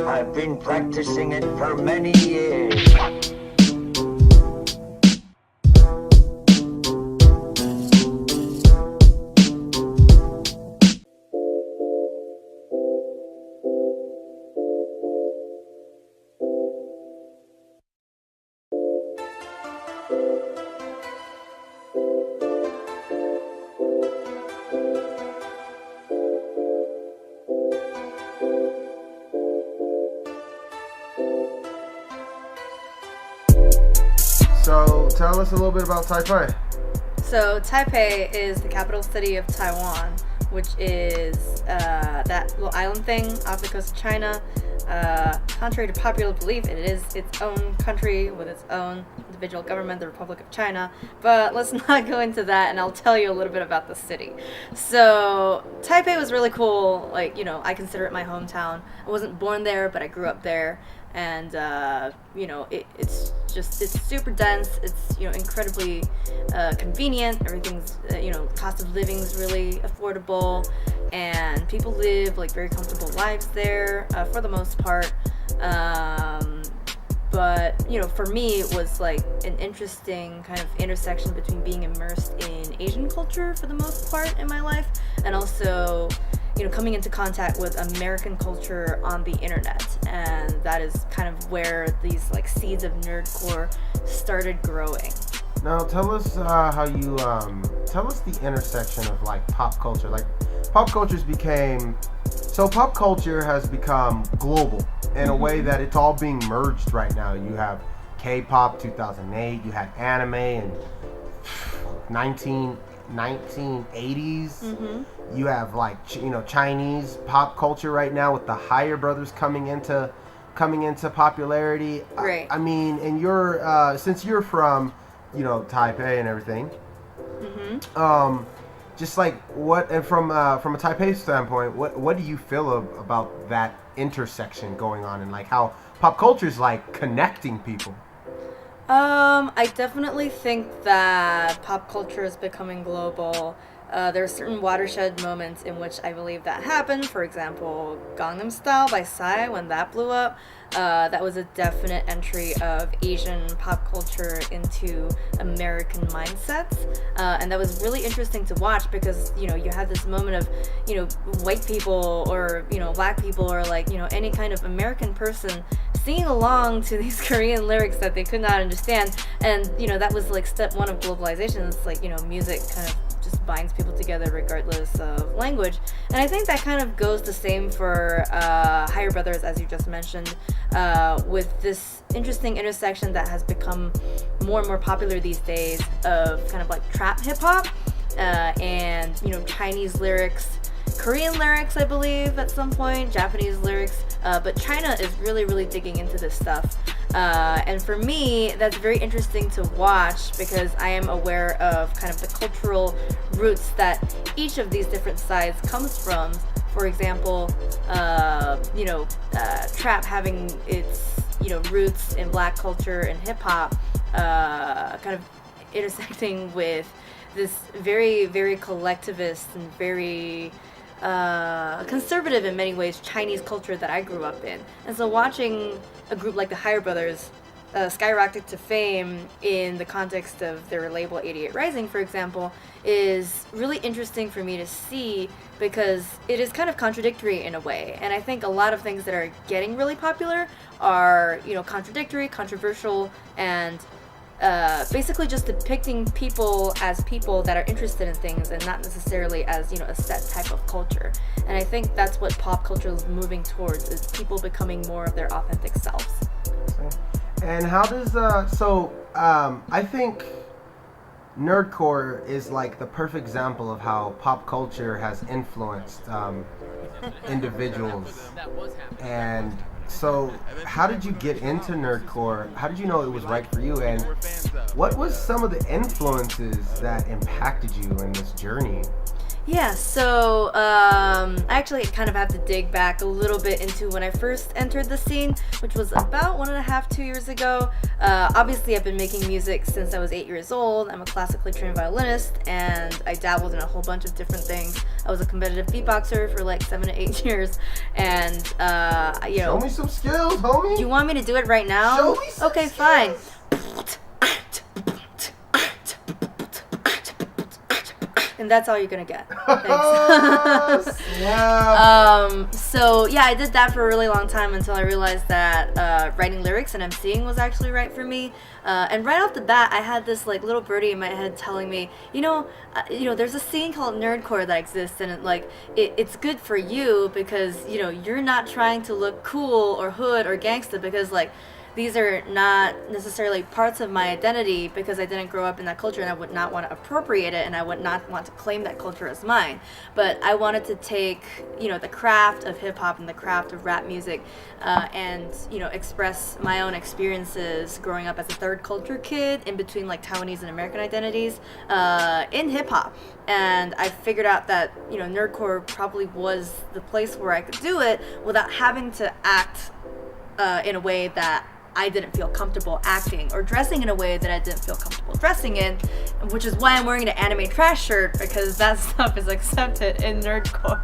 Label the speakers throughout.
Speaker 1: I've been practicing it for many years.
Speaker 2: So tell us a little bit about Taipei.
Speaker 3: So Taipei is the capital city of Taiwan, which is that little island thing off the coast of China. Contrary to popular belief, it is its own country with its own individual government, the Republic of China. But let's not go into that, and I'll tell you a little bit about the city. So Taipei was really cool. Like, you know, I consider it my hometown. I wasn't born there, but I grew up there. And you know, it's super dense. It's, you know, incredibly convenient. Everything's cost of living is really affordable, and people live like very comfortable lives there for the most part. But you know, for me, it was like an interesting kind of intersection between being immersed in Asian culture for the most part in my life, and also, you know, coming into contact with American culture on the internet. And that is kind of where these like seeds of nerdcore started growing.
Speaker 2: Now tell us how you tell us the intersection of like pop culture. Like pop culture has become global in a way that it's all being merged right now. You have K-pop 2008, you had anime in 1980s. You have like Chinese pop culture right now with the Higher Brothers coming into popularity.
Speaker 3: Right.
Speaker 2: I mean, and you're since you're from Taipei and everything. Just like what, and from a Taipei standpoint, what do you feel about that intersection going on, and like how pop culture is like connecting people?
Speaker 3: I definitely think that pop culture is becoming global. There are certain watershed moments in which I believe that happened. For example, Gangnam Style by Psy, when that blew up, that was a definite entry of Asian pop culture into American mindsets. And that was really interesting to watch because, you had this moment of, white people or, black people or like, any kind of American person singing along to these Korean lyrics that they could not understand. And, that was like step one of globalization. It's like, music kind of just binds people together regardless of language. And I think that kind of goes the same for Higher Brothers, as you just mentioned, with this interesting intersection that has become more and more popular these days of kind of like trap hip-hop and, Chinese lyrics, Korean lyrics, I believe, at some point, Japanese lyrics, but China is really, really digging into this stuff. And for me, that's very interesting to watch because I am aware of kind of the cultural roots that each of these different sides comes from. For example, trap having its, roots in black culture and hip hop, kind of intersecting with this very, very collectivist and very conservative in many ways Chinese culture that I grew up in. And so watching a group like the Higher Brothers skyrocket to fame in the context of their label 88 Rising, for example, is really interesting for me to see because it is kind of contradictory in a way. And I think a lot of things that are getting really popular are, contradictory, controversial, and basically just depicting people as people that are interested in things and not necessarily as, a set type of culture. And I think that's what pop culture is moving towards, is people becoming more of their authentic selves.
Speaker 2: And how does I think nerdcore is like the perfect example of how pop culture has influenced individuals. And so how did you get into nerdcore? How did you know it was right for you? And what was some of the influences that impacted you in this journey?
Speaker 3: Yeah, so I actually kind of have to dig back a little bit into when I first entered the scene, which was about 1.5, 2 years ago. Obviously, I've been making music since I was 8 years old. I'm a classically trained violinist, and I dabbled in a whole bunch of different things. I was a competitive beatboxer for like 7 to 8 years, and you know.
Speaker 2: Show me some skills, homie.
Speaker 3: You want me to do it right now?
Speaker 2: Show me some
Speaker 3: Okay,
Speaker 2: skills.
Speaker 3: fine. And that's all you're gonna get. Thanks. So yeah, I did that for a really long time until I realized that writing lyrics and emceeing was actually right for me. And right off the bat, I had this like little birdie in my head telling me, there's a scene called nerdcore that exists, and it's good for you because you're not trying to look cool or hood or gangsta, because like these are not necessarily parts of my identity, because I didn't grow up in that culture, and I would not want to appropriate it, and I would not want to claim that culture as mine. But I wanted to take, the craft of hip hop and the craft of rap music, and express my own experiences growing up as a third culture kid in between like Taiwanese and American identities in hip hop. And I figured out that nerdcore probably was the place where I could do it without having to act in a way that I didn't feel comfortable acting, or dressing in a way that I didn't feel comfortable dressing in, which is why I'm wearing an anime trash shirt, because that stuff is accepted in nerdcore.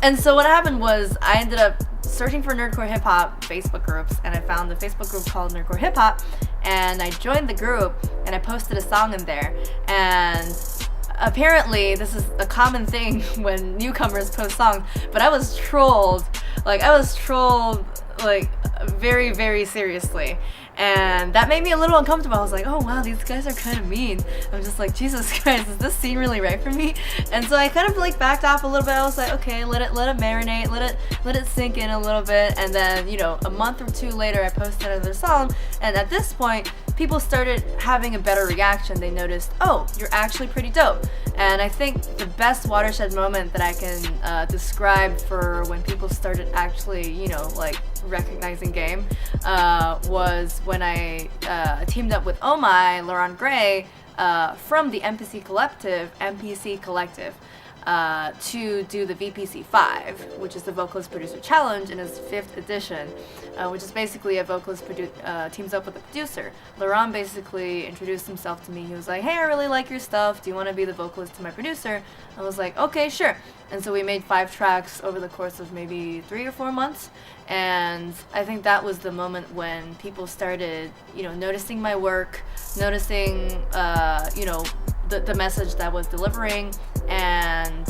Speaker 3: And so what happened was I ended up searching for nerdcore hip hop Facebook groups, and I found a Facebook group called Nerdcore Hip Hop, and I joined the group and I posted a song in there. And apparently this is a common thing when newcomers post songs, but I was trolled very, very seriously, and that made me a little uncomfortable. I was like, oh wow, these guys are kind of mean. I'm just like, Jesus Christ, is this scene really right for me? And so I kind of like backed off a little bit. I was like, okay, let it marinate, let it sink in a little bit. And then a month or two later, I posted another song, and at this point people started having a better reaction. They noticed, oh, you're actually pretty dope. And I think the best watershed moment that I can describe for when people started actually, recognizing game was when I teamed up with Oh My, Laurent Gray, from the MPC Collective, to do the VPC5, which is the Vocalist Producer Challenge in its 5th edition, which is basically a vocalist teams up with a producer. Laurent basically introduced himself to me. He was like, hey, I really like your stuff. Do you want to be the vocalist to my producer? I was like, okay, sure. And so we made 5 tracks over the course of maybe 3 or 4 months. And I think that was the moment when people started, noticing my work, noticing, the message that I was delivering, and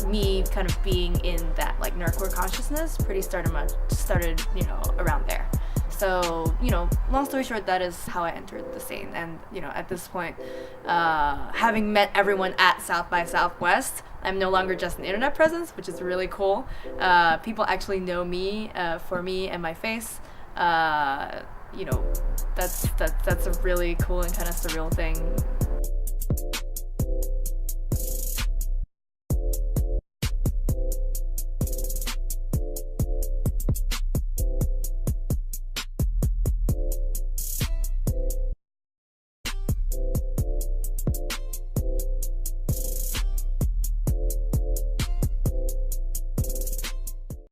Speaker 3: me kind of being in that like nerdcore consciousness started around there. So long story short, that is how I entered the scene. And at this point, having met everyone at South by Southwest, I'm no longer just an internet presence, which is really cool. People actually know me for me and my face. That's a really cool and kind of surreal thing.